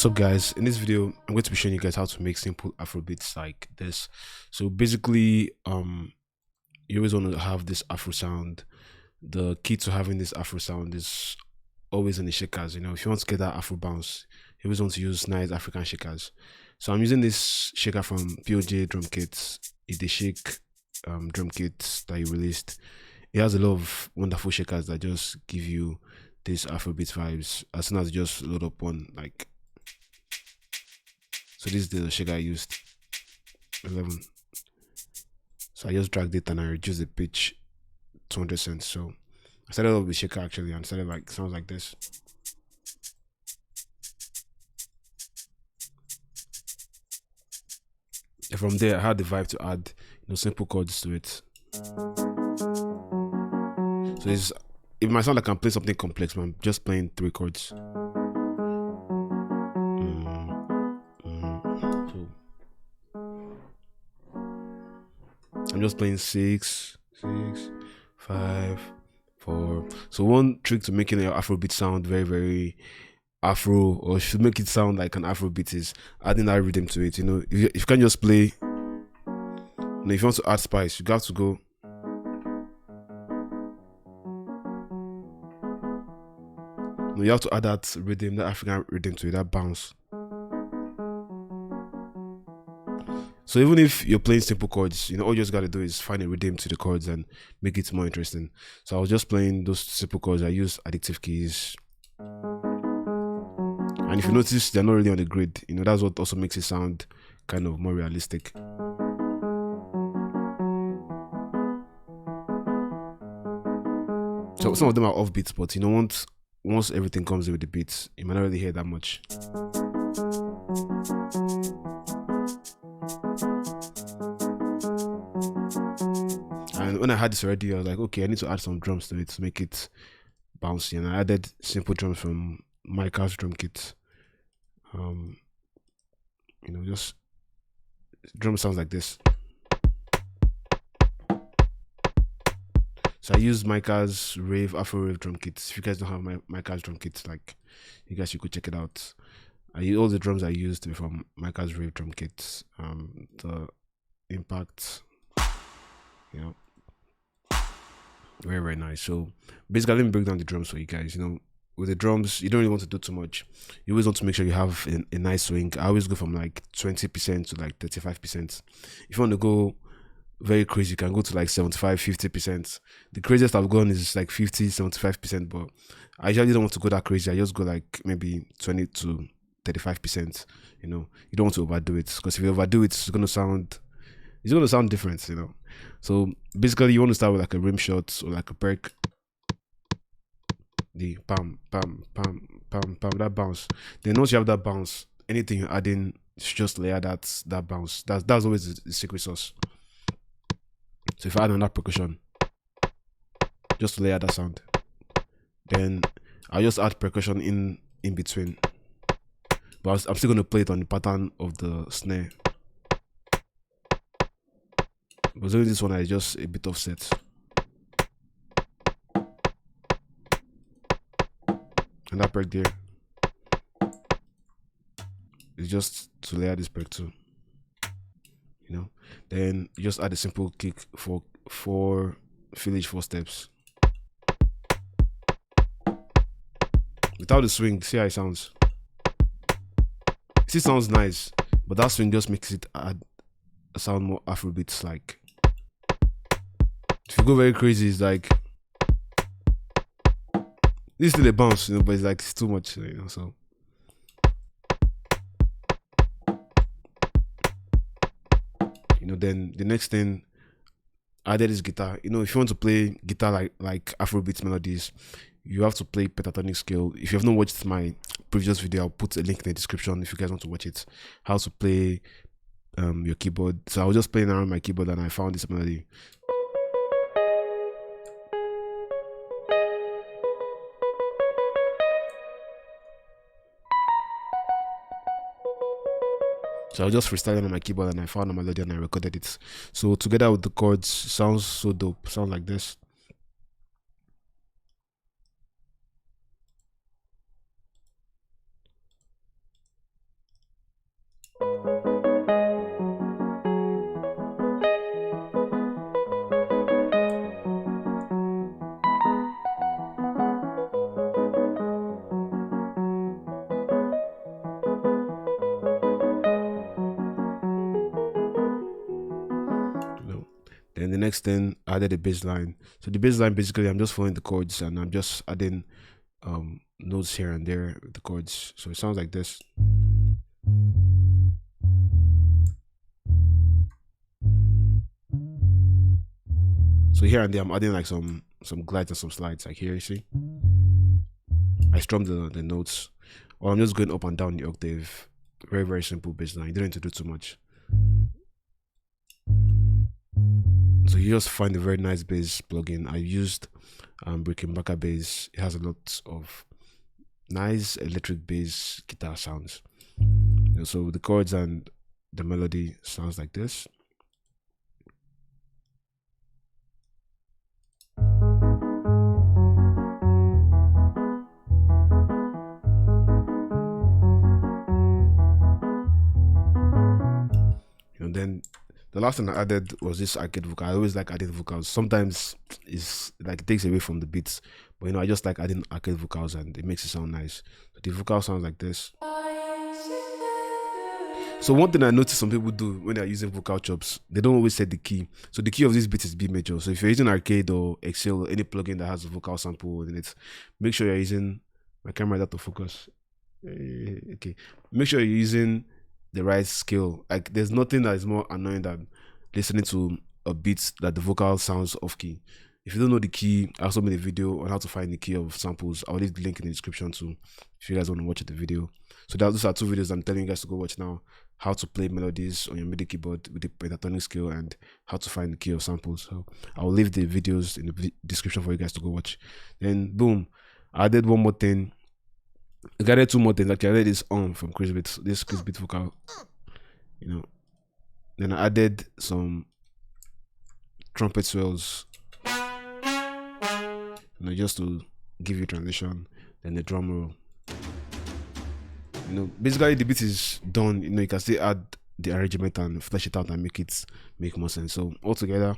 What's up, guys? In this video I'm going to be showing you guys how to make simple afrobeats like this. So basically you always want to have this afro sound. The key to having this afro sound is always in the shakers. You know, if you want to get that afro bounce, you always want to use nice African shakers. So I'm using this shaker from POJ drum kits. It's the shake drum kit that he released. It has a lot of wonderful shakers that just give you this afrobeat vibes as soon as you just load up one. Like, so this is the shaker I used, 11. So I just dragged it and I reduced the pitch 200 cents. So I started off with the shaker actually and started like sounds like this. And from there I had the vibe to add, you know, simple chords to it. So it might sound like I'm playing something complex, but I'm just playing 3 chords. I'm just playing 6, 5, 4. So one trick to making your afrobeat sound very, very afro, or should make it sound like an afrobeat, is adding that rhythm to it. You know, if you can't just play, you know, if you want to add spice, you got to go. You have to add that rhythm, that African rhythm to it, that bounce. So even if you're playing simple chords, you know, all you just got to do is find a rhythm to the chords and make it more interesting. So I was just playing those simple chords. I use Addictive keys. And if you notice, they're not really on the grid. You know, that's what also makes it sound kind of more realistic. So some of them are off beats, but you know, once everything comes in with the beats, you might not really hear that much. And when I had this already, I was like, okay, I need to add some drums to it to make it bouncy. And I added simple drums from mykah's drum kit. You know, just drum sounds like this. So I used mykah's rave, afro rave drum kits. If you guys don't have mykah's drum kits, like, you guys should go check it out. All the drums I used were from mykah's rave drum kits. The impact, you know, very, very nice. So basically, let me break down the drums for you guys. You know, with the drums, you don't really want to do too much. You always want to make sure you have a nice swing. I always go from like 20% to like 35%. If you want to go very crazy, you can go to like 75-50%. The craziest I've gone is like 50-75%, but I usually don't want to go that crazy. I just go like maybe 20 to 35%. You know, you don't want to overdo it, because if you overdo it, it's gonna sound different, you know. So basically, you want to start with like a rim shot or like a perk. The pam pam pam pam pam, that bounce. Then once you have that bounce, anything you add in, just layer that bounce. That's always the secret sauce. So if I add another percussion, just to layer that sound, then I'll just add percussion in between. But I'm still going to play it on the pattern of the snare. But only this one is just a bit offset. And that perk there is just to layer this perk too. You know, then you just add a simple kick for 4 village 4 steps. Without the swing, see how it sounds. It still sounds nice, but that swing just makes it sound more afrobeats like. If you go very crazy, it's like this is still a bounce, you know, but it's too much, you know. So you know, then the next thing, I added this guitar. You know, if you want to play guitar like afrobeat melodies, you have to play pentatonic scale. If you have not watched my previous video, I'll put a link in the description if you guys want to watch it. How to play your keyboard. So I was just playing around my keyboard and I found this melody. So I was just freestyling on my keyboard and I found a melody and I recorded it. So together with the chords, sounds so dope. Sounds like this. Then the next thing, I added a bass line. So the bass line, basically, I'm just following the chords and I'm just adding notes here and there with the chords. So it sounds like this. So here and there, I'm adding like some glides and some slides. Like here, you see, I strum the notes, or I'm just going up and down the octave. Very, very simple bass line. You don't need to do too much. So you just find a very nice bass plugin. I used mykah bass. It has a lot of nice electric bass guitar sounds. And so the chords and the melody sounds like this. And then the last thing I added was this arcade vocal. I always like adding vocals. Sometimes it's like it takes away from the beats, but you know, I just like adding arcade vocals and it makes it sound nice. So the vocal sounds like this. So one thing I noticed some people do when they're using vocal chops, they don't always set the key. So the key of this beat is B major. So if you're using Arcade or Excel or any plugin that has a vocal sample in it, make sure you're using my camera is out of focus. Okay, make sure you're using the right scale. Like there's nothing that is more annoying than listening to a beat that the vocal sounds off key. If you don't know the key, I also made a video on how to find the key of samples. I'll leave the link in the description too if you guys want to watch the video. So those are two videos I'm telling you guys to go watch now. How to play melodies on your MIDI keyboard with the pentatonic scale and how to find the key of samples. So I'll leave the videos in the description for you guys to go watch. Then boom, I added one more thing. I added two more things. Like I added this from Chris Beats, this Chris Beats vocal, you know. Then I added some trumpet swells, you know, just to give you transition. Then the drum roll. You know, basically the beat is done. You know, you can still add the arrangement and flesh it out and make it make more sense. So all together.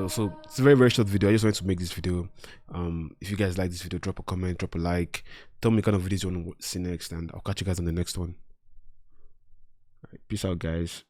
So it's a very, very short video. I just wanted to make this video. If you guys like this video, drop a comment, drop a like, tell me what kind of videos you want to see next, and I'll catch you guys on the next one. All right, peace out, guys.